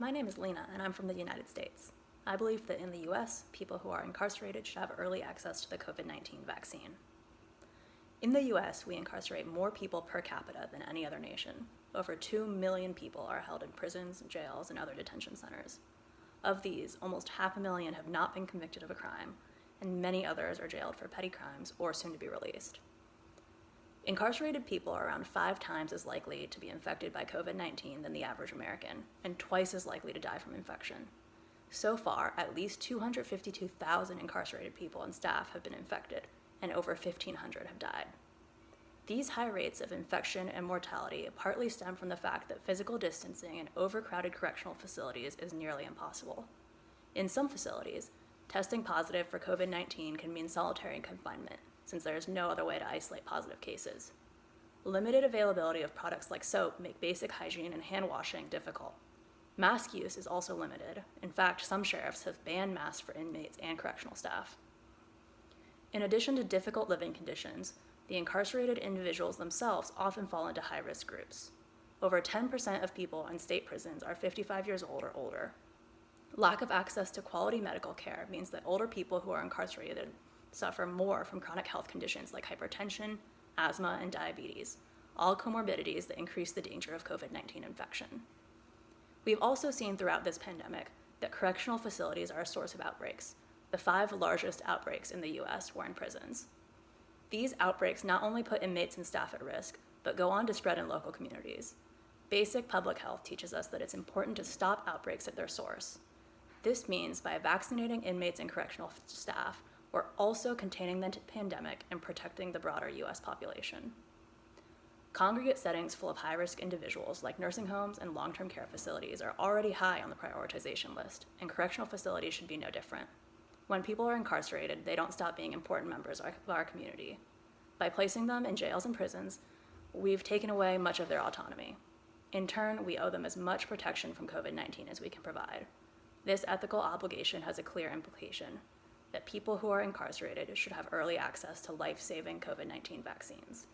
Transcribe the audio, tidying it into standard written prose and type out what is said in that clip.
My name is Lena, and I'm from the United States. I believe that in the US, people who are incarcerated should have early access to the COVID-19 vaccine. In the US, we incarcerate more people per capita than any other nation. Over 2 million people are held in prisons, jails, and other detention centers. Of these, almost 500,000 have not been convicted of a crime, and many others are jailed for petty crimes or soon to be released. Incarcerated people are around 5 times as likely to be infected by COVID-19 than the average American, and twice as likely to die from infection. So far, at least 252,000 incarcerated people and staff have been infected, and over 1,500 have died. These high rates of infection and mortality partly stem from the fact that physical distancing in overcrowded correctional facilities is nearly impossible. In some facilities, testing positive for COVID-19 can mean solitary confinement, since there is no other way to isolate positive cases. Limited availability of products like soap make basic hygiene and hand washing difficult. Mask use is also limited. In fact, some sheriffs have banned masks for inmates and correctional staff. In addition to difficult living conditions, the incarcerated individuals themselves often fall into high-risk groups. Over 10% of people in state prisons are 55 years old or older. Lack of access to quality medical care means that older people who are incarcerated suffer more from chronic health conditions like hypertension, asthma, and diabetes, all comorbidities that increase the danger of COVID-19 infection. We've also seen throughout this pandemic that correctional facilities are a source of outbreaks. The 5 largest outbreaks in the US were in prisons. These outbreaks not only put inmates and staff at risk, but go on to spread in local communities. Basic public health teaches us that it's important to stop outbreaks at their source. This means by vaccinating inmates and correctional staff, we're also containing the pandemic and protecting the broader US population. Congregate settings full of high-risk individuals like nursing homes and long-term care facilities are already high on the prioritization list, and correctional facilities should be no different. When people are incarcerated, they don't stop being important members of our community. By placing them in jails and prisons, we've taken away much of their autonomy. In turn, we owe them as much protection from COVID-19 as we can provide. This ethical obligation has a clear implication that people who are incarcerated should have early access to life-saving COVID-19 vaccines.